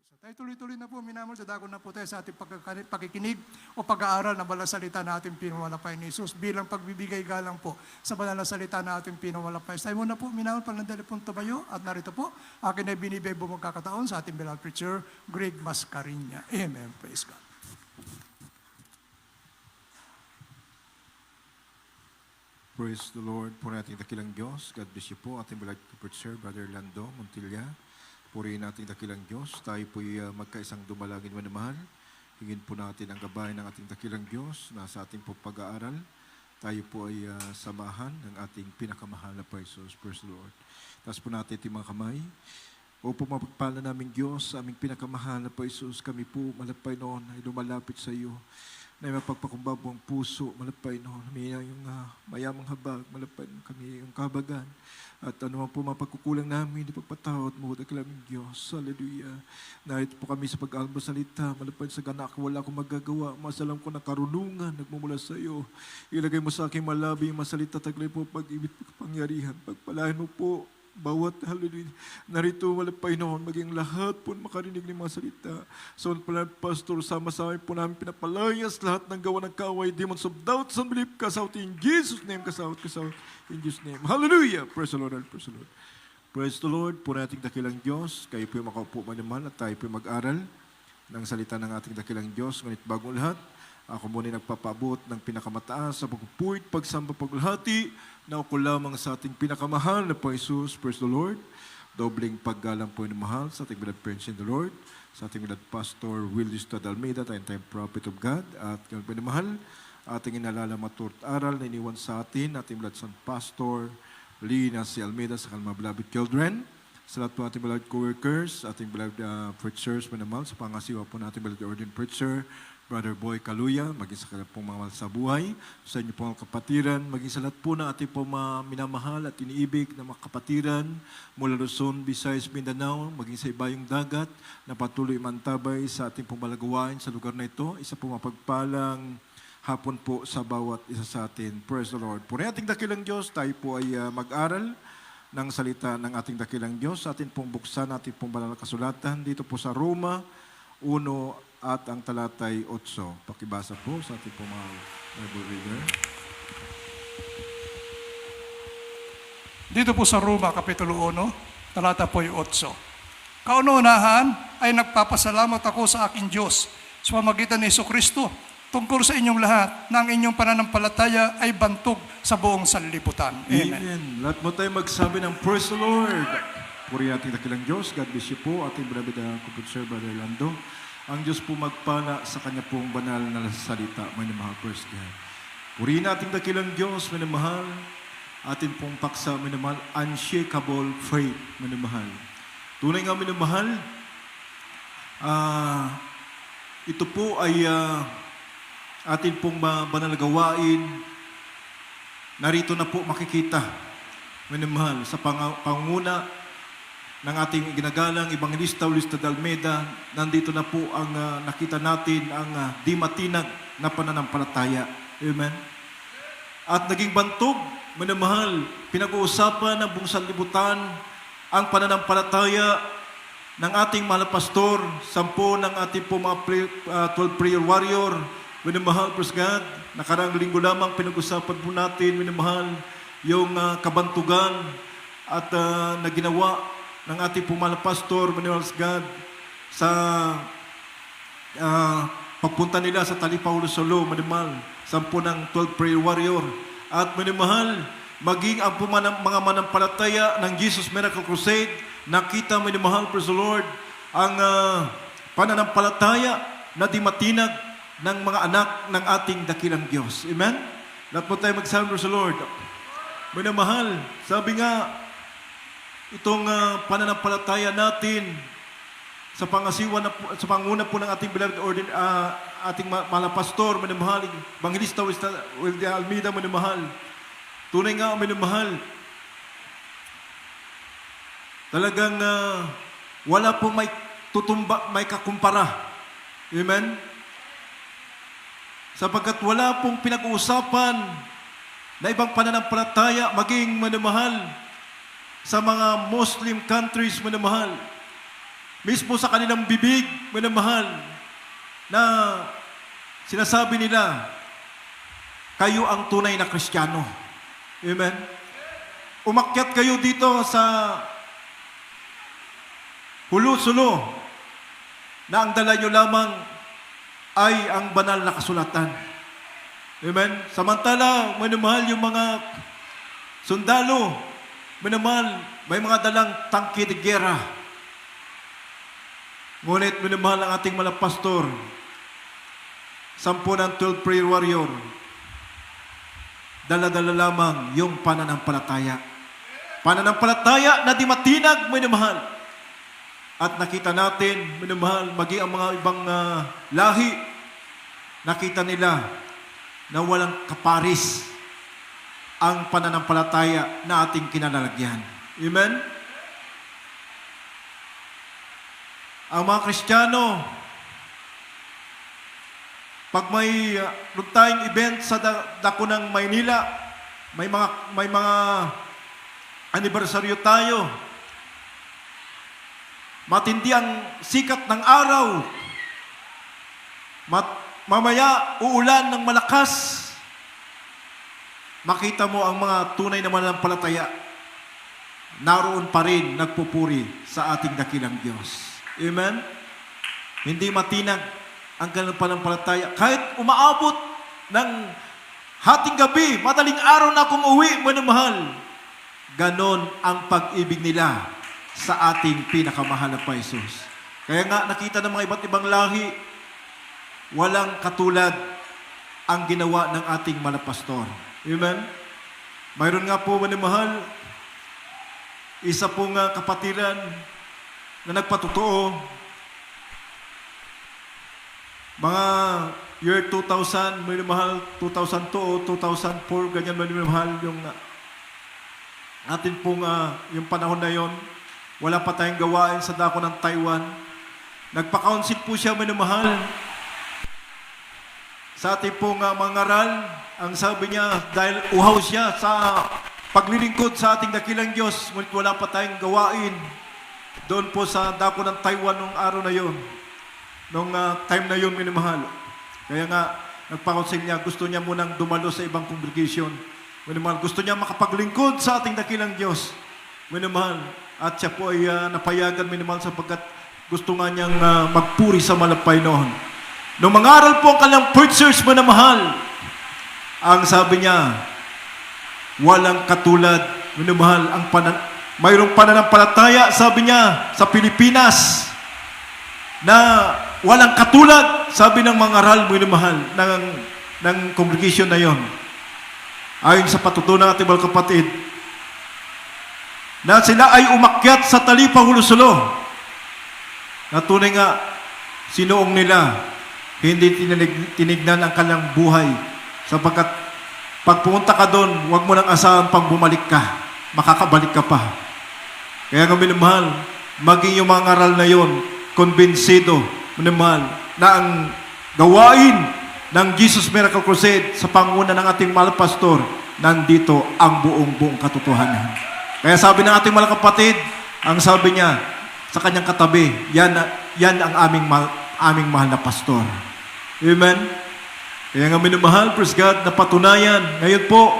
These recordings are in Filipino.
Tayo tuloy-tuloy na po, minamahal, dadako na po tayo sa ating pakikinig o pag-aaral ng banal na salita na ating pinawalakay ni Jesus bilang pagbibigay galang po sa banal na salita na ating pinawalakay. Tayo muna po, minamahal, panandali pong tumayo at narito po, akin ay binibigay bumang kakataon sa ating beloved preacher, Greg Mascarinya. Amen. Praise God. Praise the Lord po nating dakilang Diyos. God bless you po, ating beloved preacher, Brother Lando Montilla. Purihin natin dakilang Diyos. Tayo po'y magkaisang dumalangin manamahal. Hingin po natin ang gabay ng ating dakilang Diyos na sa ating pag-aaral. Tayo po ay samahan ng ating pinakamahal na Jesus. Praise the Lord. Taas po natin ating mga kamay. O po mapagpala namin Diyos, sa aming pinakamahal na Jesus, kami po malapay noon ay lumalapit sa iyo. Na mapagpakumbabong puso, malapay noon. May yung mayamang habag, malapay kami yung kahabagan. At ano man po mapagkukulang namin, ipagpatawad mo, dakilaming Diyos. Hallelujah. Narito po kami sa pag-albo salita, malapad sa ganak, wala akong magagawa. Masalam ko na karunungan, nagmumula sa iyo. Ilagay mo sa aking malabi yung masalita, taglay po pag-ibig, pangyarihan. Pagpalain mo po, bawat hallelujah. Narito malapay noon, maging lahat po makarinig ng mga salita. So, Pastor, sama-sama po namin pinapalayas lahat ng gawa ng kaway, demons of doubt, unbelief, kasaut in Jesus' name, kasaut in Jesus' name. Hallelujah! Praise the Lord, praise the Lord. Praise the Lord, po nating dakilang Diyos. Kayo po yung makaupo man naman at tayo po yung mag-aral ng salita ng ating dakilang Diyos. Ngunit bagong lahat, ako muna nagpapaabot ng pinakamataas sa pagpupuit, pagsamba, paglahati, na ako lamang sa ating pinakamahal na po Jesus. Praise the Lord. Dobling paggalang po yung mahal sa ating beloved friends in the Lord, sa ating beloved Pastor Willis Tadalmeida, time prophet of God, at yung pinamahal, ating inalala maturt aral na iniwan sa atin, ating beloved son Pastor Lina C. Almeida, sa kalma beloved children, sa lahat po ating beloved co-workers, ating beloved preachers, manamahal, sa pangasiwa po nating beloved ordained preacher, Brother Boy Kaluya, maging sa kanyang pong mga sa buhay, sa inyo pong kapatiran, maging sa lahat po na ating pong minamahal at iniibig na mga kapatiran mula Luzon, Visayas, Mindanao, maging sa ibayong dagat, na patuloy mantabay sa ating pong malagawain sa lugar na ito. Isa pong mapagpalang hapon po sa bawat isa sa atin. Praise the Lord. Puri ating dakilang Diyos, tayo po ay mag-aral ng salita ng ating dakilang Diyos. Atin pong buksan, ating pong banal na kasulatan dito po sa Roma 1 at ang talatay 8. Pakibasa po sa ating pong mga Bible reader. Dito po sa Roma, Kapitulo 1, talata po yung 8. Kauna-unahan ay nagpapasalamat ako sa aking Diyos sa pamagitan ni Jesucristo tungkol sa inyong lahat na ang inyong pananampalataya ay bantog sa buong sanlibutan. Amen. Amen. Lahat mo tayo magsabi ng praise the Lord. Puri ating dakilang Diyos. God bless you po. Ating beloved Sir Brother Lando. Ang Diyos po magpala sa Kanya pong banal na salita. Minamahal, praise God. Purihin natin dakilang Diyos, minamahal. Atin pong paksa, minamahal, unshakable faith, minamahal. Tunay nga, minamahal, ito po ay atin pong banal na gawain. Narito na po makikita, minamahal, sa panguna ng ating ginagalang Evangelista Willis Tadalmeida. Nandito na po ang nakita natin ang di matinag na pananampalataya. Amen. At naging bantog, minamahal, pinag-uusapan ng buong sanlibutan ang pananampalataya ng ating mahal pastor, 10 ng ating po mga 12 prayer warrior. Minamahal, praise God, nakarang linggo lamang pinag-usapan po natin, minamahal, yung kabantugan at na ginawa ng ating pumalang pastor, Manuel God, sa pagpunta nila sa Talipaulo Solo, manimal, 10 ng 12 prayer warrior. At manimahal, maging ang mga manampalataya ng Jesus Miracle Crusade, nakita manimahal, praise the Lord, ang pananampalataya na di matinag ng mga anak ng ating dakilang Diyos. Amen? Lahat po tayo magsabi, praise the Lord. Manimahal, sabi nga, itong pananampalataya natin sa pangasiwa na po, sa panguna po ng ating beloved ating mahal pastor, minamahal, Evangelista Willie Almeida, minamahal. Tunay nga, minamahal. Talagang wala pong may tutumba, may kakumpara. Amen? Sapagkat wala pong pinag-uusapan na ibang pananampalataya, maging minamahal, sa mga Muslim countries, minamahal. mismo sa kanilang bibig, minamahal, na sinasabi nila, kayo ang tunay na Kristiyano. Amen? Umakyat kayo dito sa hulo-sulo na ang dala nyo lamang ay ang banal na kasulatan. Amen? Samantala, minamahal, yung mga sundalo, minamahal, may mga dalang tangke de gera. Ngunit minamahal ang ating mga pastor, 10 ng 12 prayer warrior, dala-dala lamang yung pananampalataya. Pananampalataya na di matinag, minamahal. At nakita natin, minamahal, maging ang mga ibang lahi, nakita nila na walang kaparis ang pananampalataya na ating kinalalagyan. Amen? Ang mga Kristiyano, pag may tayong event sa dako ng Maynila, may mga anibersaryo tayo, matindi ang sikat ng araw, mamaya uulan ng malakas, makita mo ang mga tunay na mananampalataya, naroon pa rin nagpupuri sa ating dakilang Diyos. Amen? Hindi matinag ang kanilang pananampalataya. Kahit umaabot ng hating gabi, madaling araw na akong uwi, minamahal, ganon ang pag-ibig nila sa ating pinakamahal na Jesus. Kaya nga nakita ng mga iba't ibang lahi, walang katulad ang ginawa ng ating malapastor. Amen? Mayroon nga po, minamahal, isa pong kapatiran na nagpatotoo, mga year 2000, minamahal, 2002 o 2004, ganyan minamahal, yung atin pong yung panahon na yon, wala pa tayong gawain sa dako ng Taiwan. Nagpa-council po siya, minamahal, sa ating pong mangaral. Ang sabi niya, dahil uhaw siya sa paglilingkod sa ating dakilang Diyos, ngunit wala pa tayong gawain doon po sa dako ng Taiwan nung araw na yon, nung time na yon, minamahal. Kaya nga, nagpa-council niya, gusto niya munang dumalo sa ibang congregation. Minamahal, gusto niya makapaglingkod sa ating dakilang Diyos. Minamahal, at siya po ay napayagan, minamahal, sapagkat gusto nga niyang magpuri sa malapay noon. Nung mangaral po ang kanyang preachers, minamahal, ang sabi niya, walang katulad, minamahal, mayroong pananampalataya, sabi niya, sa Pilipinas, na walang katulad, sabi ng mga aral, minamahal, ng congregation na yon. Ayon sa patutunan ng ating mga kapatid, na sila ay umakyat sa Talipa, Hulo-Sulo, na tunay nga, sinuong nila, hindi tinignan ang kanilang buhay, sapagkat pag pumunta ka doon, huwag mo nang asahan pang bumalik ka, makakabalik ka pa. Kaya nga, minamahal, maging yung mga aral na yon, konbensido, minamahal, na ang gawain ng Jesus Miracle Crusade sa panguna ng ating mahal pastor, nandito ang buong katotohanan. Kaya sabi ng ating mga kapatid, ang sabi niya sa kanyang katabi, yan ang aming mahal na pastor. Amen? Kaya nga, minamahal, praise God, na patunayan, ngayon po,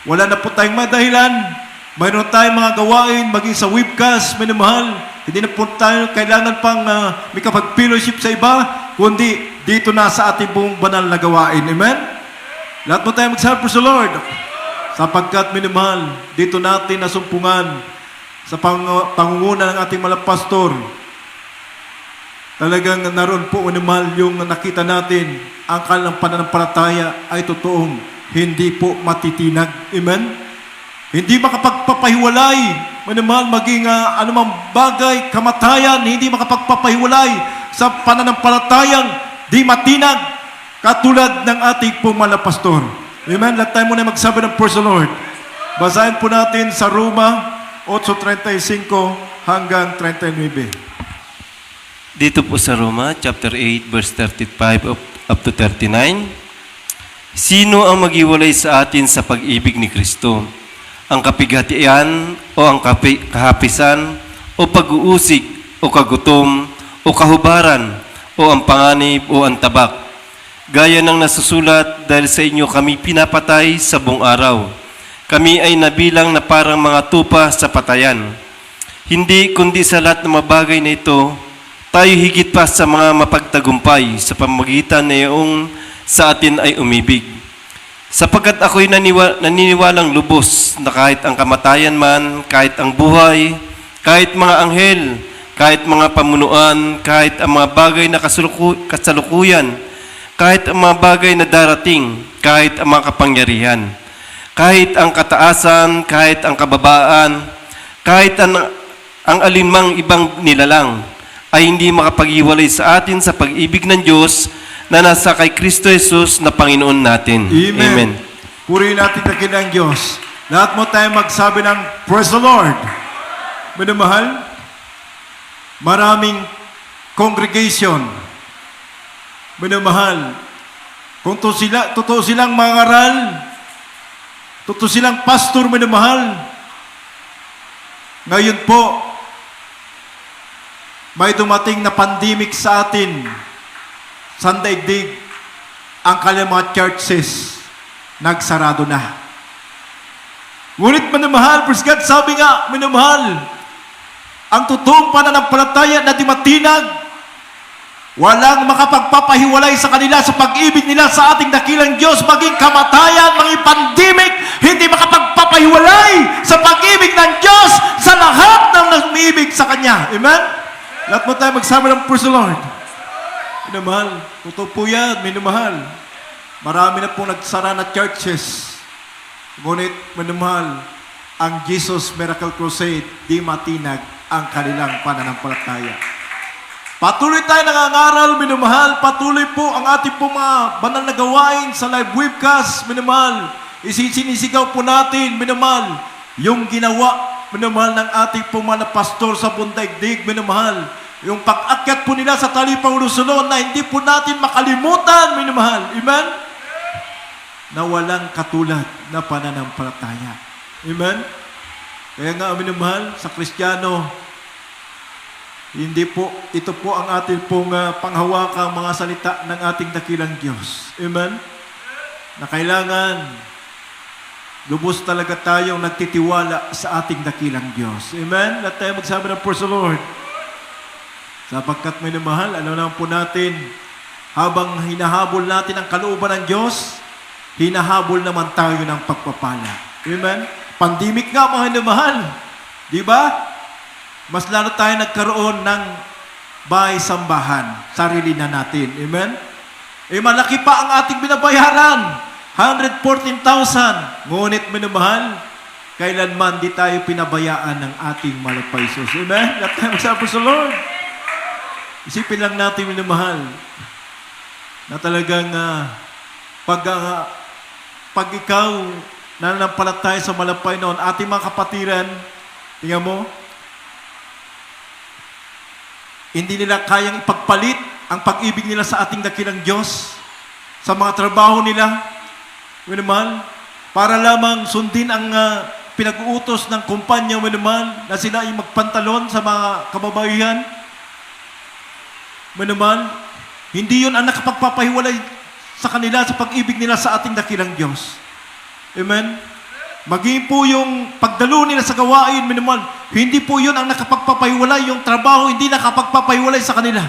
wala na po tayong madahilan, mayroon tayong mga gawain, maging sa webcast, minamahal, hindi na po tayo kailangan pang may kapag-fellowship sa iba, kundi dito na sa ating buong banal na gawain. Amen? Lahat mo tayo mag-serve sa Lord. Sapagkat, minamahal, dito natin nasumpungan sa pangunguna ng ating mga pastor. Talagang naroon po, minamahal, yung nakita natin, ang kanilang pananampalataya ay totoong hindi po matitinag. Amen? Hindi makapagpapahiwalay, minamahal, maging anumang bagay, kamatayan, hindi makapagpapahiwalay sa pananampalatayang di matinag, katulad ng ating pumalapastor. Amen? Lahat tayo muna magsabi ng praise the Lord. Basahin po natin sa Roma 8:35 hanggang 39. Dito po sa Roma, chapter 8, verse 35 up to 39. Sino ang maghiwalay sa atin sa pag-ibig ni Kristo? Ang kapighatian o ang kahapisan o pag-uusig o kagutom, o kahubaran, o ang panganib, o ang tabak. Gaya ng nasusulat, dahil sa inyo kami pinapatay sa buong araw. Kami ay nabilang na parang mga tupa sa patayan. Hindi kundi sa lahat ng mga bagay na ito, tayo higit pa sa mga mapagtagumpay sa pamamagitan na iyong sa atin ay umibig. Sapagkat ako'y naniniwalang lubos na kahit ang kamatayan man, kahit ang buhay, kahit mga anghel, kahit mga pamunuan, kahit ang mga bagay na kasalukuyan, kahit ang mga bagay na darating, kahit ang mga kapangyarihan, kahit ang kataasan, kahit ang kababaan, kahit ang alinmang ibang nilalang, ay hindi makapag-iwalay sa atin sa pag-ibig ng Diyos na nasa kay Kristo Jesus na Panginoon natin. Amen. Purihin natin dakilang Diyos. Lahat mo tayo magsabi ng Praise the Lord. Minamahal, maraming congregation. Minamahal, kung totoo silang mangaral, totoo silang pastor, minamahal, ngayon po, may dumating na pandemic sa atin, sa daigdig, ang kanilang mga churches, nagsarado na. Ngunit minamahal, praise God, sabi nga, minamahal, ang totoong pananampalataya na di matinag, walang makapagpapahiwalay sa kanila sa pag-ibig nila sa ating dakilang Diyos, maging kamatayan, maging pandemic, hindi makapagpapahiwalay sa pag-ibig ng Diyos sa lahat ng namibig sa Kanya. Amen? Lahat mo tayo magsama ng praise the Lord. Minamahal, totoo po yan, minamahal. Marami na pong nagsara na churches. Ngunit, minamahal, ang Jesus Miracle Crusade, di matinag ang kanilang pananampalataya. Patuloy tayo nangangaral, minamahal. Patuloy po ang ating po mga banal na gawain sa live webcast, minamahal. Isinisigaw po natin, minamahal, yung ginawa, minamahal, ng ating po mga pastor sa bundaigdig, minamahal. Yung pag-akyat po nila sa talipang Luzon na hindi po natin makalimutan, minamahal. Amen? Na walang katulad na pananampalataya. Amen? Kaya nga, minamahal, sa Kristiyano, hindi po, ito po ang ating pong panghawakang mga salita ng ating dakilang Diyos. Amen? Na kailangan, lubos talaga tayong nagtitiwala sa ating dakilang Diyos. Amen? Lahat tayo magsabi ng praise the Lord. Sapagkat minamahal, alam naman po natin, habang hinahabol natin ang kalooban ng Diyos, hinahabol naman tayo ng pagpapala. Amen? Pandemic nga, mga minamahal. Di ba? Mas lalo tayo nagkaroon ng bahay-sambahan, sarili na natin. Amen? Malaki pa ang ating binabayaran. 114,000. Ngunit, minamahal, kailanman di tayo pinabayaan ng ating malapaisos. Amen? Lahat tayo magsabi sa Lord. Isipin lang natin, minamahal, na talagang pag ikaw nananampalataya sa malapay noon, ating mga kapatiran, tingnan mo, hindi nila kayang ipagpalit ang pag-ibig nila sa ating dakilang Diyos sa mga trabaho nila, minamahal, para lamang sundin ang pinag-uutos ng kumpanya, minamahal, na sila ay magpantalon sa mga kababayan. Minamahal, hindi yun ang nakapagpapahiwalay sa kanila sa pag-ibig nila sa ating dakilang Diyos. Amen? Maging po yung pagdalo nila sa gawain, minamahal, hindi po yun ang nakapagpapahiwalay, yung trabaho hindi nakapagpapahiwalay sa kanila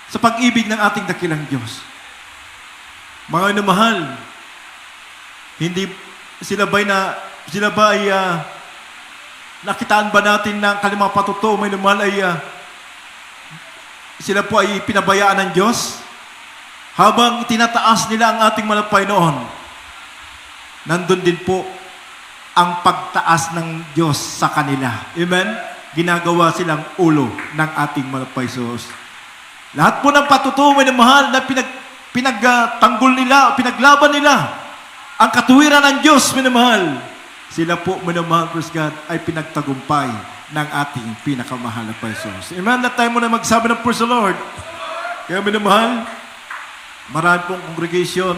sa pag-ibig ng ating dakilang Diyos. Mga minamahal, hindi sila ba ay nakitaan ba natin ng kalimang patuto, minamahal, ay sila po ay pinabayaan ng Diyos habang itinataas nila ang ating malapay noon. Nandun din po ang pagtaas ng Diyos sa kanila. Amen? Ginagawa silang ulo ng ating malapay Diyos. Lahat po ng patutuwa na mahal na pinagtanggol nila, pinaglaban nila ang katuwiran ng Diyos, minamahal. Sila po, minamahal, praise God, ay pinagtagumpay ng ating pinakamahal na Diyos. Amen? Lahat tayo muna magsabi ng praise the Lord. Kaya minamahal, marami pong congregation,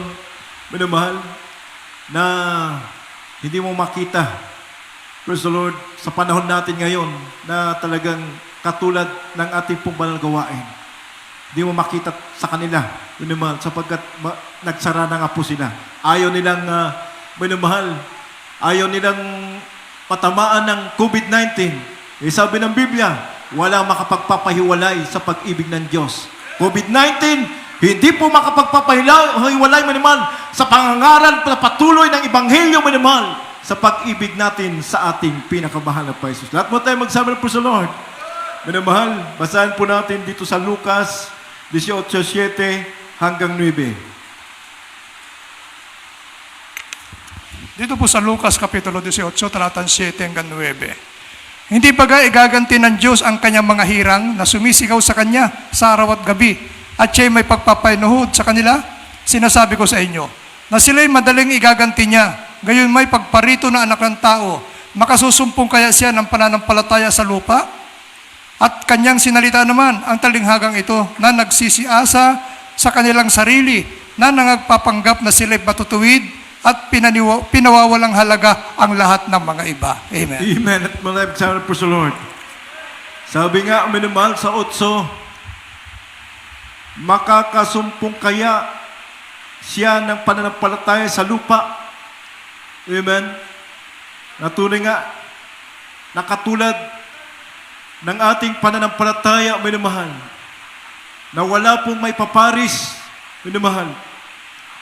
minamahal, na hindi mo makita, praise the Lord, sa panahon natin ngayon, na talagang katulad ng ating pong banal gawain. Di mo makita sa kanila, minamahal, sapagkat nagsara na nga po sila. Ayaw nilang, minamahal, ayaw nilang patamaan ng COVID-19. Sabi ng Biblia, walang makapagpapahiwalay sa pag-ibig ng Diyos. COVID-19, hindi po makapagpapahiwalay, minamahal, sa pangangaral na patuloy ng Ebanghelyo, minamahal, sa pag-ibig natin sa ating pinakamahal na Jesus. Lahat mo tayo magsabi ng praise the Lord. Minamahal, basahin po natin dito sa Lucas 18:7 hanggang 9. Dito po sa Lucas Kapitulo 18, talatang 7 hanggang 9. Hindi baga igaganti ng Diyos ang kanyang mga hirang na sumisigaw sa Kanya sa araw at gabi at siya'y may pagpapainuhod sa kanila? Sinasabi ko sa inyo na sila'y madaling igaganti niya. Gayon may pagparito na anak ng tao. Makasusumpong kaya siya ng pananampalataya sa lupa? At kanyang sinalita naman ang talinghagang ito na nagsisiasa sa kanilang sarili na nangagpapanggap na sila'y matutuwid at pinawawalang halaga ang lahat ng mga iba. Amen. Amen. At maraming salamat po sa Lord. Sabi nga, minamahal sa 8, makakasumpong kaya siya ng pananampalataya sa lupa. Amen. Natunay nga, nakatulad ng ating pananampalataya, minamahal, na wala pong may paparis, minamahal,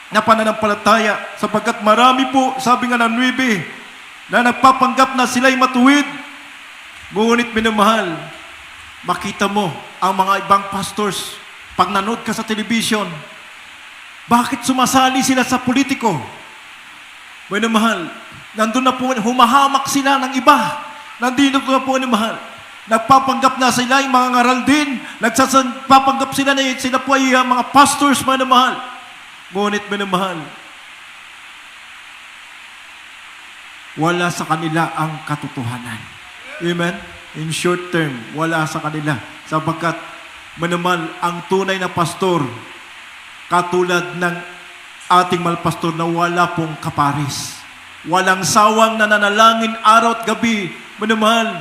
na pananampalataya, sapagkat marami po, sabi nga ng 9, na nagpapanggap na sila'y matuwid. Ngunit minamahal, makita mo ang mga ibang pastors, pag nanood ka sa television, bakit sumasali sila sa politiko? Minamahal, nandun na po, humahamak sila ng iba. Nandito na po, minamahal. Nagpapanggap na sila, yung mga ngaral din. Nagpapanggap sila na sila po ay mga pastors, minamahal. Ngunit, minamahal, wala sa kanila ang katotohanan. Amen? In short term, wala sa kanila. Sapagkat, minamahal, ang tunay na pastor, katulad ng ating malpastor na wala pong kaparis. Walang sawang nananalangin araw at gabi, minamahal,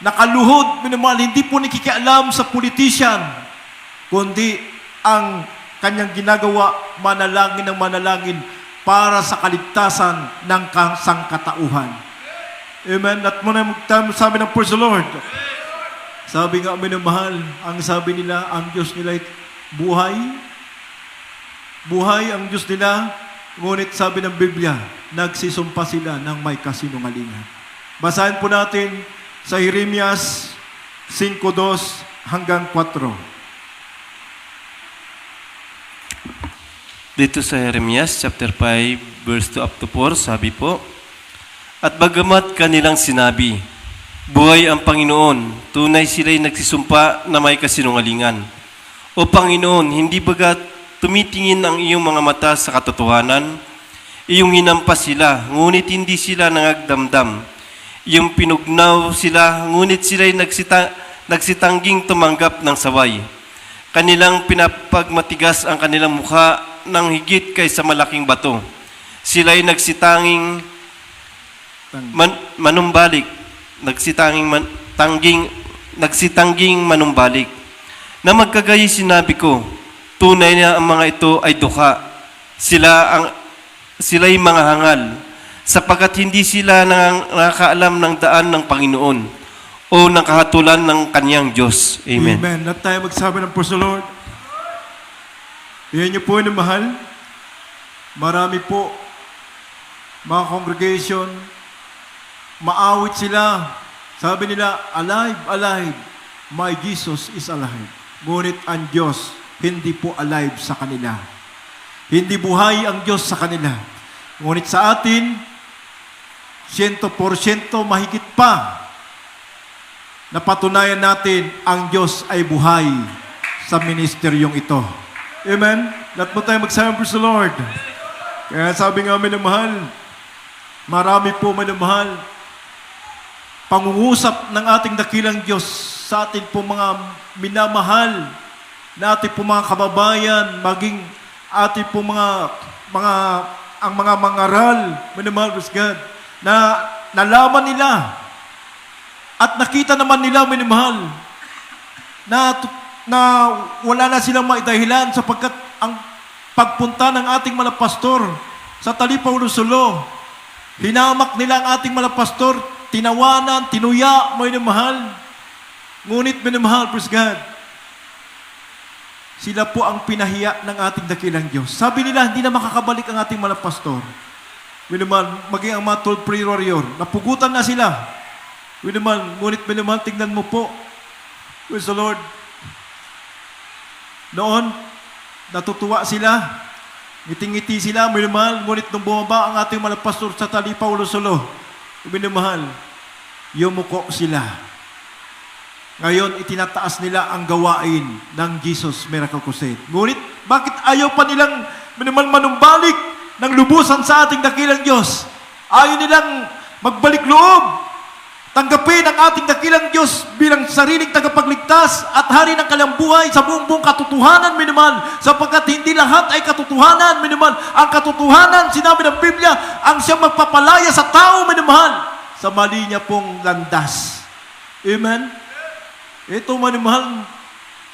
nakaluhod, minamahal, hindi po nakikialam sa politician, kundi ang kanyang ginagawa, manalangin ng manalangin para sa kaligtasan ng sangkatauhan. Amen. At muna sabi ng praise the Lord. Sabi nga, minamahal, ang sabi nila, ang Diyos nila ay buhay. Buhay ang Diyos nila, ngunit sabi ng Biblia, nagsisumpa sila ng may kasinungalingan. Basahin po natin sa Jeremias 5:2 hanggang 4. Dito sa Jeremias chapter 5 verse 2 up to 4, sabi po, at bagamat kanilang sinabi, buhay ang Panginoon, tunay sila'y nagsisumpa na may kasinungalingan. O Panginoon, hindi bagat tumitingin ang iyong mga mata sa katotohanan? Iyong hinampas sila, ngunit hindi sila nangagdamdam. Iyong pinugnaw sila, ngunit sila'y nagsitangging tumanggap ng saway. Kanilang pinapagmatigas ang kanilang mukha ng higit kaysa malaking bato. Sila'y nagsitanging manumbalik, nagsitanging manumbalik. Na magkagayi sinabi ko, tunay na ang mga ito ay dukha. Sila'y mga hangal, sapagkat hindi sila nakakaalam ng daan ng Panginoon o ng kahatulan ng kaniyang Diyos. Amen. Amen. At tayo magsabi ng praise the Lord. Yan niyo po na mahal. Marami po, mga congregation, maawit sila. Sabi nila, alive, alive. My Jesus is alive. Ngunit ang Diyos, hindi po alive sa kanila. Hindi buhay ang Diyos sa kanila. Ngunit sa atin, 100% mahigit pa, napatunayan natin ang Diyos ay buhay sa ministeryong ito. Amen? Lahat mo tayo magsabi, praise the Lord. Kaya sabi nga, minamahal, marami po, minamahal, pangungusap ng ating dakilang Diyos sa ating po mga minamahal, na ating po mga kababayan, maging ating po mga mangaral, minamahal, praise God, na nalaman nila at nakita naman nila, minamahal, na wala na silang maidahilan sapagkat ang pagpunta ng ating mga pastor sa Talipa Ulusulo, hinamak nila ang ating mga pastor, tinawanan, tinuya, minamahal. Ngunit minamahal, praise God, sila po ang pinahiya ng ating dakilang Diyos. Sabi nila, hindi na makakabalik ang ating mga pastor. Minamahal, maging ang mga told prayer warrior, napugutan na sila. Ngunit minamahal, tingnan mo po, praise the Lord, noon, natutuwa sila, ngiting-ngiti sila, minamahal, ngunit nung bumaba ang ating mga pastor sa Talipa Ulusulo, minamahal, yumuko sila. Ngayon, itinataas nila ang gawain ng Jesus Miracle Crusade. Ngunit, bakit ayaw pa nilang manumbalik ng lubusan sa ating dakilang Diyos? Ayaw nilang magbalik loob, tanggapin ang ating dakilang Diyos bilang sariling tagapagligtas at hari ng kanyang buhay sa buong katotohanan, minamahal. Sapagkat hindi lahat ay katotohanan, minamahal. Ang katotohanan, sinabi ng Biblia, ang siyang magpapalaya sa tao, minamahal, sa mali niya pong landas. Amen? Ito, minamahal,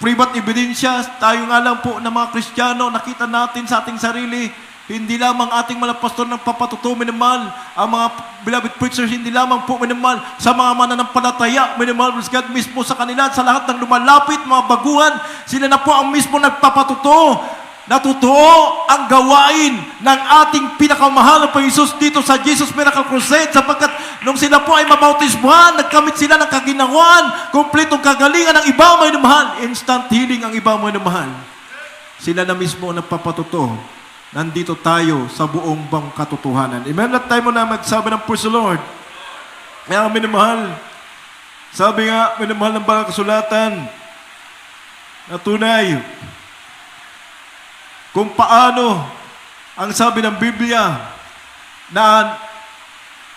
privat ebidensya, tayo nga lang po na mga Kristiyano, nakita natin sa ating sarili, hindi lamang ating mga pastor ng papatuto, minamahal, ang mga beloved preachers, hindi lamang po, minamahal, sa mga mananampalataya, minamahal, God, mismo sa kanila, sa lahat ng lumalapit, mga baguhan, sila na po ang mismo nagpapatuto, natutuo ang gawain ng ating pinakamahal na Panginoon dito sa Jesus Miracle Crusade, sapagkat nung sila po ay mabautismuhan, nagkamit sila ng kaginawaan, kumpletong kagalingan ng iba, may namahal, instant healing ang iba, may namahal. Sila na mismo ang nagpapatuto. Nandito tayo sa buong bang katotohanan. Amen? Lahat tayo muna magsabi ng praise the Lord. Kaya minamahal, sabi nga, minamahal ng Banal Kasulatan, na tunay, kung paano ang sabi ng Biblia na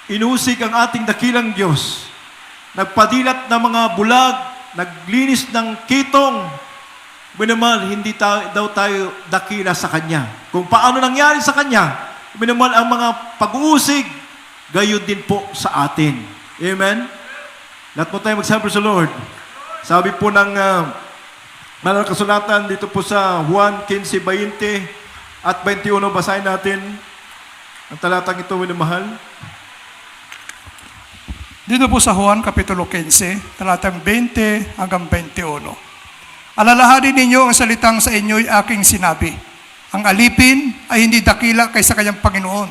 inusig ang ating dakilang Diyos, nagpadilat ng mga bulag, naglinis ng kitong, minamahal, hindi daw tayo dakila sa Kanya. Kung paano nangyari sa Kanya, minamahal, ang mga pag-uusig, gayon din po sa atin. Amen? Lahat po tayo magsabi sa Lord. Sabi po ng Banal Kasulatan dito po sa Juan 15:20 at 21, basahin natin ang talatang ito, minamahal. Dito po sa Juan, Kapitulo 15, talatang 20 hanggang 21. Alalahanin ninyo ang salitang sa inyo'y aking sinabi. Ang alipin ay hindi dakila kaysa kanyang Panginoon.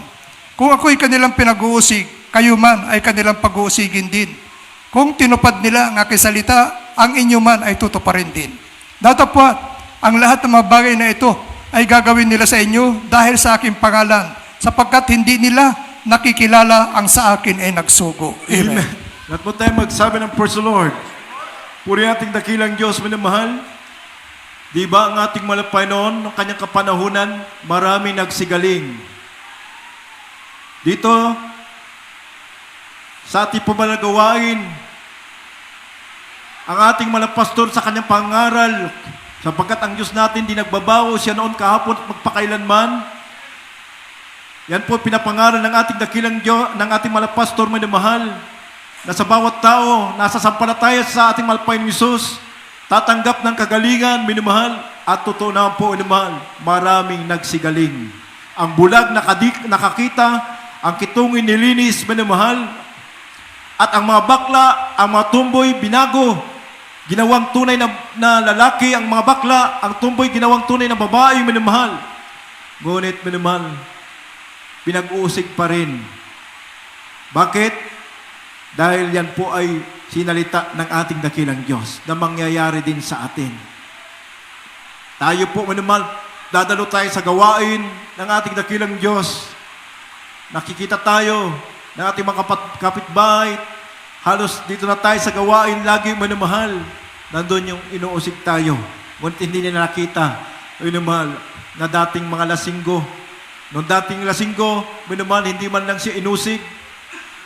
Kung ako'y kanilang pinag-uusig, kayo man ay kanilang pag-uusigin din. Kung tinupad nila ang aking salita, ang inyo man ay tutuparin din. Datapwat, ang lahat ng mga bagay na ito ay gagawin nila sa inyo dahil sa aking pangalan, sapagkat hindi nila nakikilala ang sa akin ay nagsugo. Amen. Lahat po tayo magsabi ng praise the Lord. Puri ating dakilang Diyos, minamahal. Di ba ang ating malapay noon, ng kanyang kapanahunan, marami nagsigaling. Dito, sa ating pamalagawain, ang ating malapastor sa kanyang pangaral, sapagkat ang Diyos natin di nagbabago, siya noon kahapon at magpakailanman. Yan po pinapangaral ng ating dakilang Diyos, ng ating malapastor, minamahal, na sa bawat tao, nasa sampalataya sa ating malapay ni Jesus, tatanggap ng kagalingan, minamahal, at totoo naman po, minamahal, maraming nagsigaling. Ang bulag nakakita, ang kitungin nilinis, minamahal, at ang mga bakla, ang mga tumboy, binago, ginawang tunay na lalaki, ang mga bakla, ang tumboy, ginawang tunay na babae, minamahal. Ngunit, minamahal, pinag-uusig pa rin. Bakit? Dahil yan po ay sinalita ng ating dakilang Diyos na mangyayari din sa atin. Tayo po, minamahal, dadalo tayo sa gawain ng ating dakilang Diyos. Nakikita tayo ng ating mga kapitbahay. Halos dito na tayo sa gawain, lagi minamahal. Nandun yung inuusig tayo. Ngunit hindi nila nakita, minamahal, na dating mga lasinggo. Noong dating lasinggo, minamahal, hindi man lang siya inusig.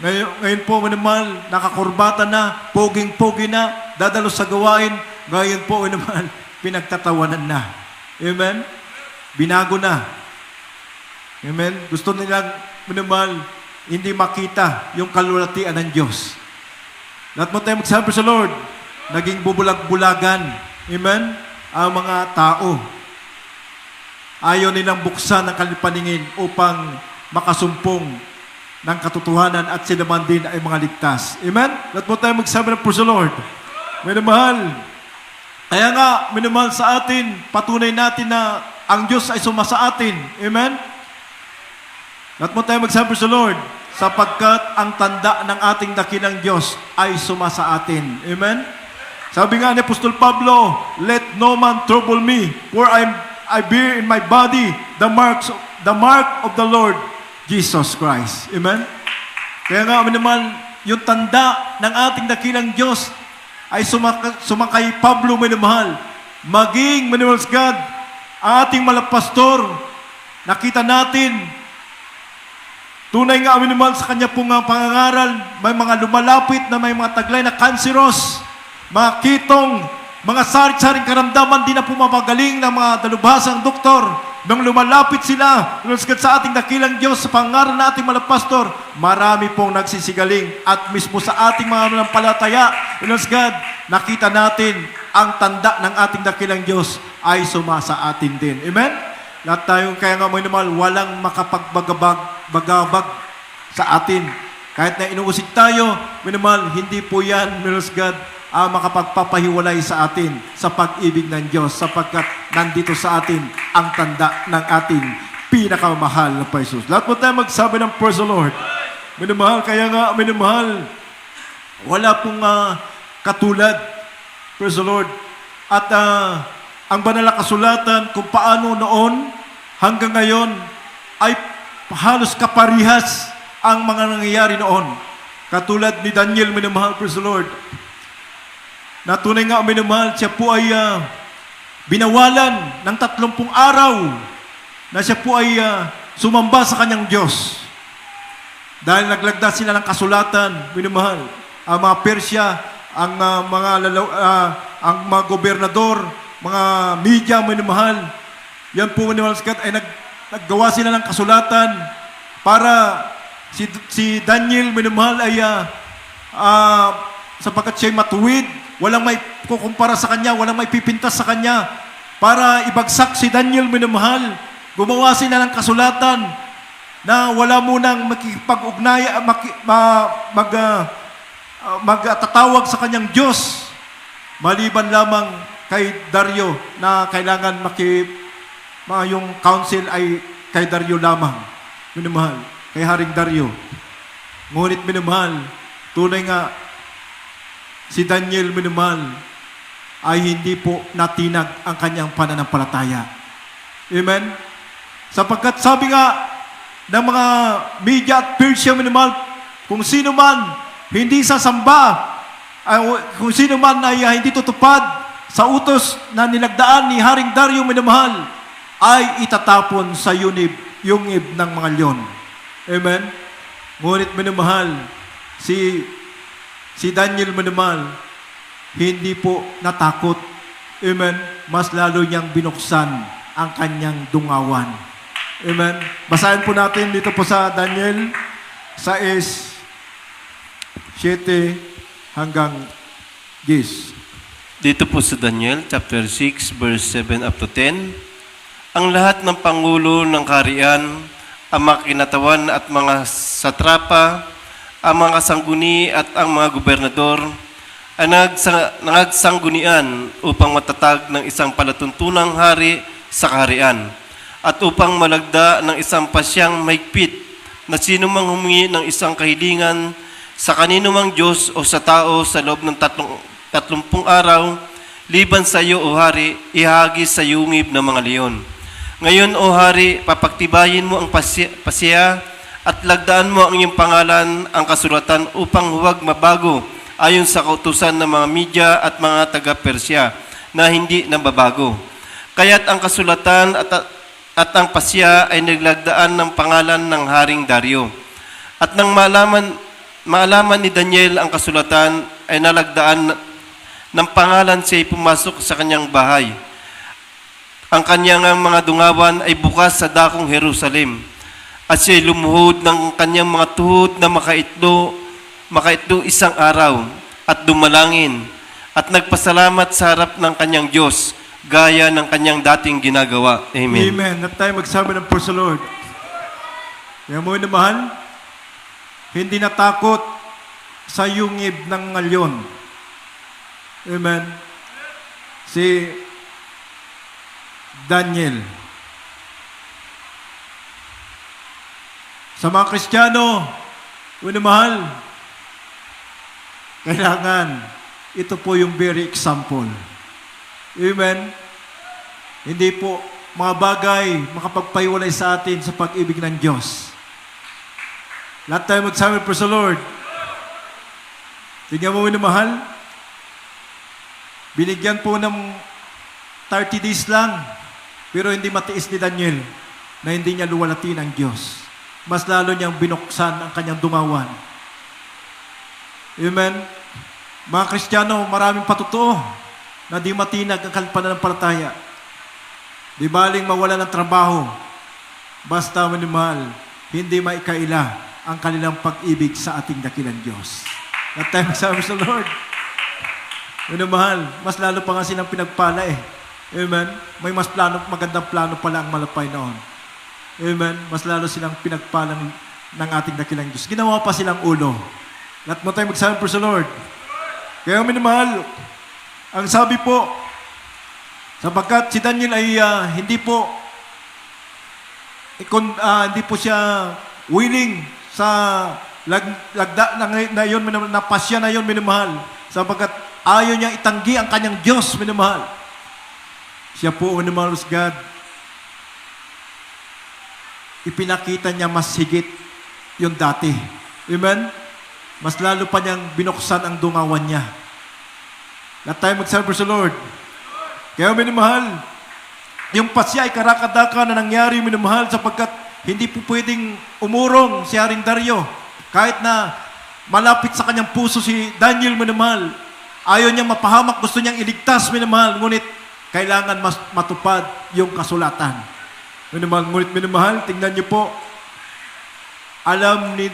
Ngayon po, minamahal, nakakurbata na, poging-pogi na, dadalo sa gawain. Ngayon po, minamahal, pinagtatawanan na. Amen? Binago na. Amen? Gusto nilang, minamahal, hindi makita yung kalulatian ng Diyos. Lahat mo tayo magsabi sa Lord, naging bubulag-bulagan. Amen? Ang mga tao. Ayaw nilang buksan ang kanilang upang makasumpong ng katotohanan at sila man din ay mga ligtas. Amen? Lahat po tayo magsabi ng praise the Lord. Minamahal. Kaya nga, minamahal sa atin, patunay natin na ang Diyos ay sumasa atin. Amen? Lahat mo tayo magsabi sa Lord, sapagkat ang tanda ng ating dakilang Diyos ay sumasa atin. Amen? Sabi nga ni Apostol Pablo, let no man trouble me, for I bear in my body the mark of the Lord Jesus Christ. Amen? Kaya nga, naman, yung tanda ng ating dakilang Diyos ay sumakay Pablo, minamahal. Maging, minamahal God, ang ating malapastor, nakita natin, tunay nga, minamahal, sa kanya pong pangangaral, may mga lumalapit na may mga taglay na kanseros, mga kitong, mga sarit-saring karamdaman, di na pumapagaling ng mga dalubhasang doktor. Nang lumalapit sila, sa ating dakilang Diyos, sa pangaral na ating malapastor, marami pong nagsisigaling. At mismo sa ating mga manampalataya, God, nakita natin ang tanda ng ating dakilang Diyos ay sumasa atin din. Amen? Lahat tayong kaya nga mo naman, walang makapagbagabag sa atin. Kahit na inuusig tayo, minimal, hindi po yan, God, makapagpapahiwalay sa atin sa pag-ibig ng Diyos sapagkat nandito sa atin ang tanda ng ating pinakamahal na Jesus. Lahat po tayo magsabi ng praise the Lord. Minamahal, kaya nga, minamahal, wala pong katulad. Praise the Lord. At ang banal na kasulatan kung paano noon hanggang ngayon ay halos kaparihas ang mga nangyayari noon. Katulad ni Daniel, minamahal, praise the Lord. Na tunay nga, minamahal, siya po ay binawalan ng 30 araw na siya po ay sumamba sa kanyang Diyos. Dahil naglagda sila ng kasulatan, minamahal. Ang mga Persya, ang mga gobernador, mga media, minamahal. Yan po, minamahal, ay naggawa sila ng kasulatan para si Daniel, minamahal, ay sapagkat siya'y matuwid, walang may kukumpara sa kanya, walang may pipintas sa kanya. Para ibagsak si Daniel, minamahal, gumawa sila ng kasulatan na wala munang makikipag-ugnay, magtatawag sa kanyang Diyos. Maliban lamang kay Dario na kailangan yung council ay kay Dario lamang. Minamahal, kay Haring Dario. Ngunit minamahal, tunay nga, si Daniel, minamahal, ay hindi po natinag ang kanyang pananampalataya. Amen? Sapagkat sabi nga ng mga media at Persia, minamahal, kung sino man hindi sasamba, kung sino man ay hindi tutupad sa utos na nilagdaan ni Haring Dario, minamahal, ay itatapon sa yungib ng mga leon. Amen? Ngunit, minamahal, si Daniel, minamahal, hindi po natakot. Amen? Mas lalo niyang binuksan ang kanyang dungawan. Amen? Basahin po natin dito po sa Daniel 6:7 hanggang 10. Dito po sa Daniel, chapter 6, verse 7 up to 10. Ang lahat ng pangulo ng kaharian, ang mga kinatawan at mga satrapa, ang mga sangguni at ang mga gobernador ay nagsanggunian upang matatag ng isang palatuntunang hari sa kaharian at upang malagda ng isang pasyang mahigpit na sino mang humingi ng isang kahilingan sa kanino mang Diyos o sa tao sa loob ng 30 araw, liban sa iyo, O hari, ihagis sa yungib ng mga leon. Ngayon, O hari, papagtibayin mo ang pasya at lagdaan mo ang iyong pangalan, ang kasulatan upang huwag mabago ayon sa kautusan ng mga media at mga taga-Persya na hindi nababago. Kaya't ang kasulatan at ang pasya ay naglagdaan ng pangalan ng Haring Dario. At nang maalaman ni Daniel ang kasulatan, ay nalagdaan ng pangalan siya ay pumasok sa kanyang bahay. Ang kanyang mga dungawan ay bukas sa dakong Jerusalem. At siya'y lumuhod ng kanyang mga tuhod na makaitlo isang araw at dumalangin. at nagpasalamat sa harap ng kanyang Diyos, gaya ng kanyang dating ginagawa. Amen. Amen. At tayo magsama ng praise the Lord. Kaya mo mahal, hindi natakot sa yungib ng ngalyon. Amen. Si Daniel. Sa mga Kristiyano, mahal, kailangan ito po yung very example. Amen. Hindi po mga bagay makapagpaiwalay sa atin sa pag-ibig ng Diyos. Lahat tayo magsama, praise the Lord. Tingnan mo, mahal, binigyan po ng 30 days lang, pero hindi matiis ni Daniel na hindi niya luwalhati ng Diyos. Mas lalo niyang binuksan ang kanyang dungawan. Amen. Mga Kristiyano, maraming patotoo na di matinag ang pananampalataya. Di baling mawala ng trabaho, basta minimahal, hindi maikaila ang kanilang pag-ibig sa ating dakilang Diyos. At tayo magsama sa Lord. Minimahal, mas lalo pa nga silang pinagpala eh. Amen. May mas magandang plano pala ang malapay noon. Amen. Mas lalo silang pinagpala ng ating dakilang Diyos. Ginawa pa silang ulo. Lahat mo tayo magsama sa Lord. Kaya minimahal, ang sabi po, sapagkat si Daniel ay hindi po siya willing sa lagda na yun, napasya na yun, minimahal. Sapagkat ayaw niya itanggi ang kanyang Diyos, minimahal. Siya po, minimahal God, ipinakita niya mas higit yung dati. Amen? Mas lalo pa niyang binuksan ang dungawan niya. Lahat tayo mag-serve sa Lord. Kaya minamahal, yung pasya ay karakadaka na nangyari, minamahal, sapagkat hindi po pwedeng umurong si Haring Dario. Kahit na malapit sa kanyang puso si Daniel, minamahal, ayaw niyang mapahamak, gusto niyang iligtas, minamahal, ngunit kailangan mas matupad yung kasulatan. Minamahal, ngunit minamahal, tingnan niyo po, alam ni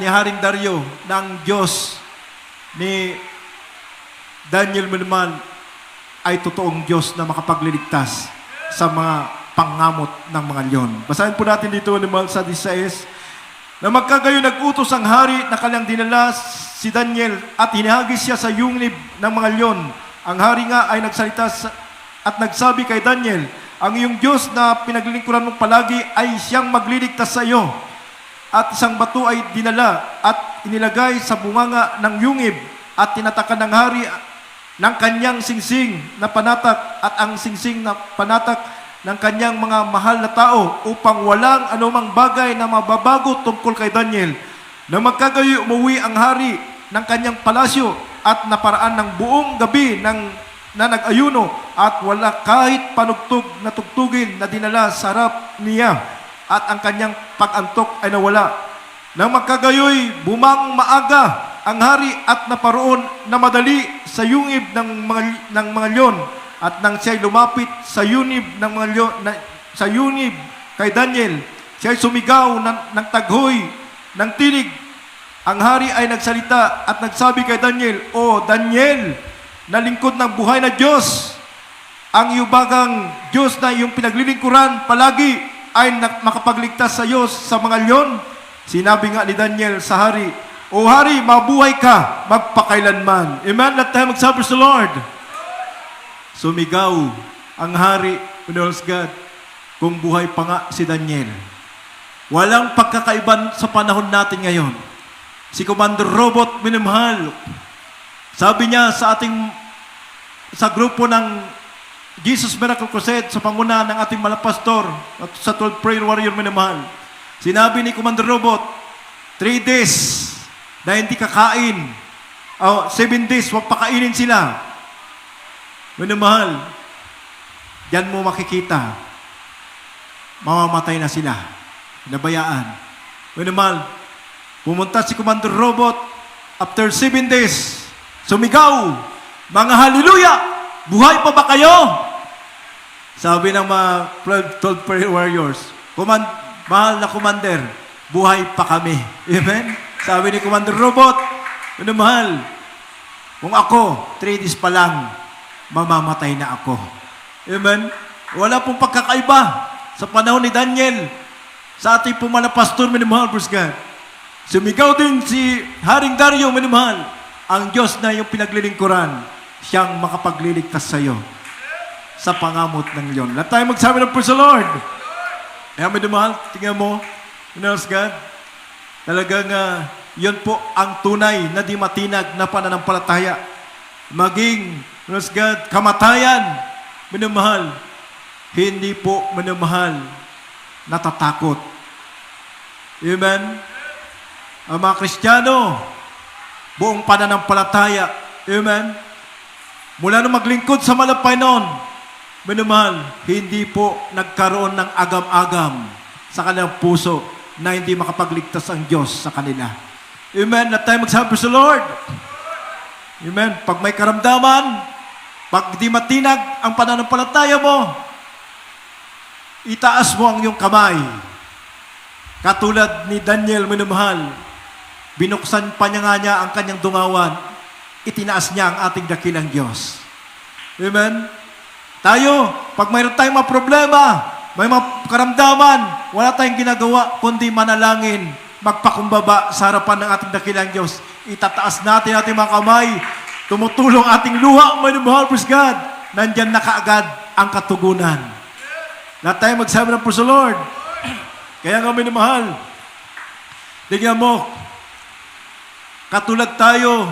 Haring Dario na ang Diyos ni Daniel minamahal ay totoong Diyos na makapagliligtas sa mga pangamot ng mga leon. Basahin po natin dito minamahal sa 16, na magkagayon nag-utos ang hari na kanyang dinala si Daniel at hinahagis siya sa yungib ng mga leon. Ang hari nga ay nagsalita at nagsabi kay Daniel, ang iyong Diyos na pinaglilingkuran mo palagi ay siyang magliligtas sa iyo. At isang bato ay dinala at inilagay sa bunganga ng yungib at tinatakan ng hari ng kanyang singsing na panatak at ang singsing na panatak ng kanyang mga mahal na tao upang walang anumang bagay na mababago tungkol kay Daniel. Na magkagayoy umuwi ang hari ng kanyang palasyo at naparaan ng buong gabi na nag-ayuno at wala kahit panugtog na tugtugin na dinala sa harap niya. At ang kanyang pag-antok ay nawala. Nang magkagayoy, bumang maaga ang hari at naparoon na madali sa yungib ng mga leon. At nang siya'y lumapit sa yungib ng mga leon, sa yungib kay Daniel, siya'y sumigaw ng taghoy, ng tinig. Ang hari ay nagsalita at nagsabi kay Daniel, O Daniel, na lingkod ng buhay na Diyos, ang iubagang Diyos na iyong pinaglilingkuran palagi ay makapagligtas sa iyo sa mga leon. Sinabi nga ni Daniel sa hari, O hari, mabuhay ka magpakailanman. Amen? Lahat tayo magsabi sa Lord. Sumigaw ang hari, praise God, kung buhay pa nga si Daniel. Walang pagkakaiban sa panahon natin ngayon. Si Commander Robot, minamahal, sabi niya sa grupo ng Jesus Miracle Crusade sa panguna ng ating malapastor at sa 12 Prayer Warrior minamahal. Sinabi ni Commander Robot, 3 days na hindi kakain. 7 days, wag pakainin sila. Minamahal, diyan mo makikita, mamamatay na sila. Nabayaan. Minamahal, pumunta si Commander Robot, after 7 days, sumigaw, mga hallelujah! Buhay pa ba kayo? Sabi ng mga 12 Prayer Warriors, mahal na Commander, buhay pa kami. Amen? Sabi ni Commander Robot, mahal, Kung ako, 3 days pa lang, mamamatay na ako. Amen? Wala pong pagkakaiba sa panahon ni Daniel. Sa ating pong mga pastor, minamahal, praise God. Sumigaw din si Haring Dario, minamahal. Ang Diyos na yung pinaglilingkuran, siyang makapagliligtas sa iyo sa pangamot ng leon. Lahat tayo magsabi ng praise the Lord. Kaya minamahal, tingnan mo, praise God. Talagang yun po ang tunay na di matinag na pananampalataya. Maging, praise God, kamatayan, minamahal, hindi po minamahal, natatakot. Amen? Ang mga Kristiyano, buong pananampalataya, amen? Mula nung maglingkod sa malapay noon, minamahal, hindi po nagkaroon ng agam-agam sa kanilang puso na hindi makapagligtas ang Diyos sa kanila. Amen? Let tayo magsabi, praise the Lord. Amen? Pag may karamdaman, pag di matinag ang pananampalataya mo, itaas mo ang iyong kamay. Katulad ni Daniel, minamahal, binuksan pa niya ang kanyang dungawan, itinaas niya ang ating dakilang Diyos. Amen? Tayo, pag mayroon tayong mga problema, may mga karamdaman, wala tayong ginagawa, kundi manalangin, magpakumbaba sa harapan ng ating dakilang Diyos. Itataas natin ating mga kamay, tumutulong ating luha, minamahal, praise God. Nandyan na kaagad ang katugunan. Lahat tayo magsabi ng praise the Lord. Kaya nga, minamahal, tingnan mo, katulad tayo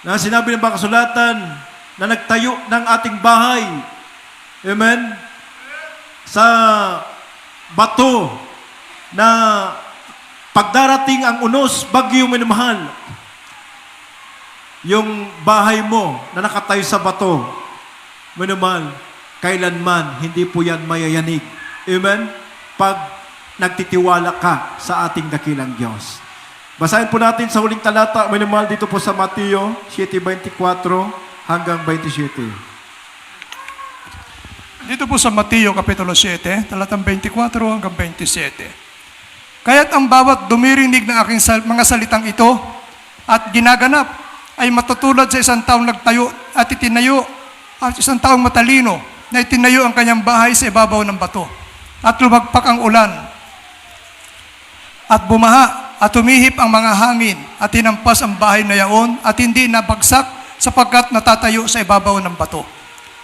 na sinabi ng kasulatan na nagtayo ng ating bahay. Amen? Sa bato na pagdarating ang unos, bagyo, minamahal, yung bahay mo na nakatayo sa bato, minamahal, kailanman hindi po yan mayayanig. Amen? Pag nagtitiwala ka sa ating dakilang Diyos. Basahin po natin sa huling talata, minamahal, dito po sa Mateo 7:24 hanggang 27. Dito po sa Mateo Kapitulo 7, talatang 24 hanggang 27. Kaya't ang bawat dumirinig ng aking mga salitang ito at ginaganap ay matutulad sa isang taong nagtayo at itinayo at isang taong matalino na itinayo ang kanyang bahay sa ibabaw ng bato. At lumagpak ang ulan at bumaha at tumihip ang mga hangin at hinampas ang bahay na yaon at hindi nabagsak sapagkat natatayo sa ibabaw ng bato.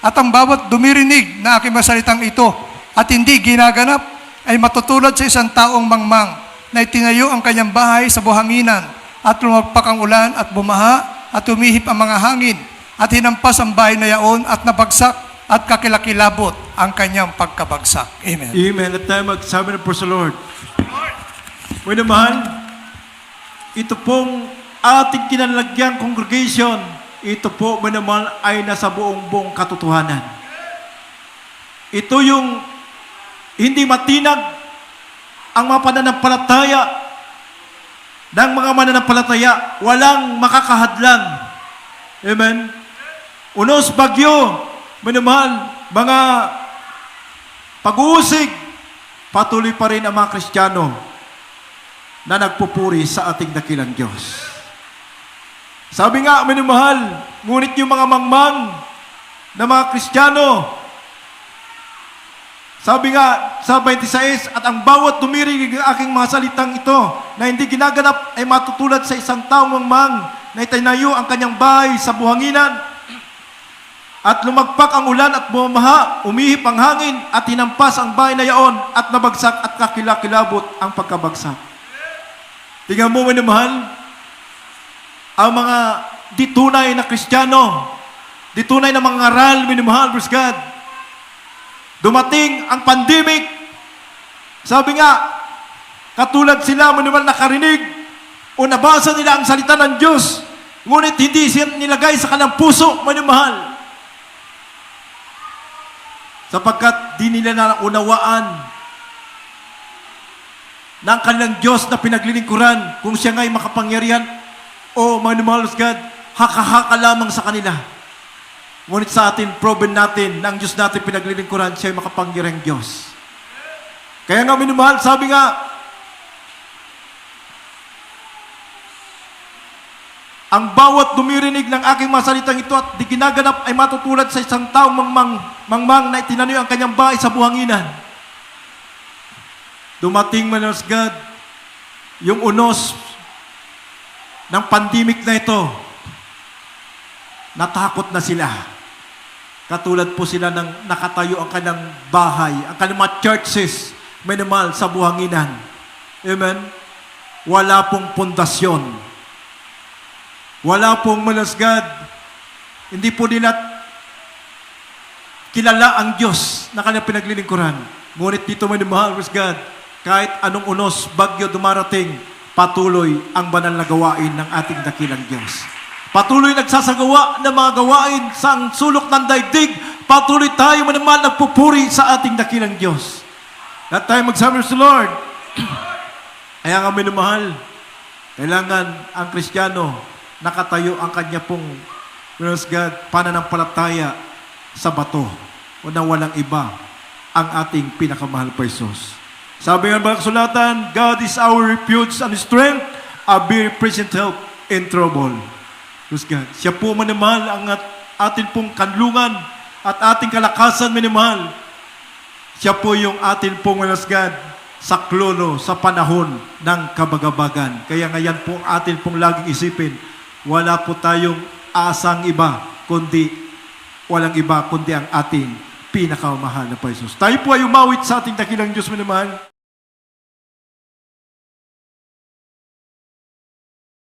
At ang bawat dumirinig na aking masalitang ito at hindi ginaganap ay matutulad sa isang taong mangmang na itinayo ang kanyang bahay sa buhanginan at lumagpak ang ulan at bumaha at tumihip ang mga hangin at hinampas ang bahay na yaon at nabagsak at kakilakilabot ang kanyang pagkabagsak. Amen. Amen. At tayo magsabi ng praise the Lord. Minamahal, ito pong ating kinalagyang congregation, ito po, minamahal, ay nasa buong katotohanan. Ito yung hindi matinag ang mga pananampalataya ng mga mananampalataya, walang makakahadlang. Amen? Unos, bagyo, minamahal, mga pag-uusig, patuloy pa rin ang mga Kristiyano na nagpupuri sa ating dakilang Diyos. Sabi nga, minamahal, ngunit yung mga mangmang na mga Kristiyano, sabi nga sa 26, at ang bawat dumirinig ng aking mga salitang ito na hindi ginaganap ay matutulad sa isang taong mangmang na itinayo ang kanyang bahay sa buhanginan at lumagpak ang ulan at bumaha, umihip ang hangin at hinampas ang bahay na yaon at nabagsak at kakilakilabot ang pagkabagsak. Tingnan mo, minamahal, ang mga ditunay na Kristiyano, ditunay na mga ngaral, minamahal, praise God. Dumating ang pandemic, sabi nga, katulad sila, minamahal, nakarinig o nabasa nila ang salita ng Diyos, ngunit hindi siya nilagay sa kanilang puso, minamahal. Sapagkat di nila naunawaan ng kanilang Diyos na pinaglilingkuran, kung siya nga'y makapangyarihan o minamahal, God, haka-haka lamang sa kanila. Ngunit sa atin, proven natin na ang Diyos natin pinaglilingkuran, siya ay makapangyarihang Diyos. Kaya nga, minamahal, sabi nga, ang bawat dumirinig ng aking mga salitang ito at di ginaganap ay matutulad sa isang taong mangmang na itinanim ang kanyang bahay sa buhanginan. Dumating man, Lord God, yung unos ng pandemic na ito, natakot na sila. Katulad po sila ng nakatayo ang kanilang bahay, ang kanilang mga churches, minimal sa buhanginan. Amen? Wala pong pundasyon. Wala pong, malas God, hindi po nila kilala ang Diyos na kanilang pinaglilingkuran. Ngunit dito, minamahal, praise God, kahit anong unos, bagyo dumarating, patuloy ang banal na gawain ng ating dakilang Diyos. Patuloy nagsasagawa ng mga gawain sa sulok ng daigdig. Patuloy tayo manaman nagpupuri sa ating dakilang Diyos. Lahat tayo magsabi sa Lord. Kaya nga minamahal, kailangan ang Kristiyano nakatayo ang kanya pong, praise God, pananampalataya sa bato o na walang iba ang ating pinakamahal pa Jesus. Sabi nga ba kasulatan, God is our refuge and strength, a very present help in trouble. Praise God. Siya po manimahal ang atin pong kanlungan at ating kalakasan minimahal. Siya po yung atin pong, praise God, saklolo sa panahon ng kabagabagan. Kaya ngayon po atin pong laging isipin, wala po tayong asang iba, walang iba kundi ang ating pinakamahal na pa Jesus. Tayo po ay umawit sa ating dakilang Diyos minimahal.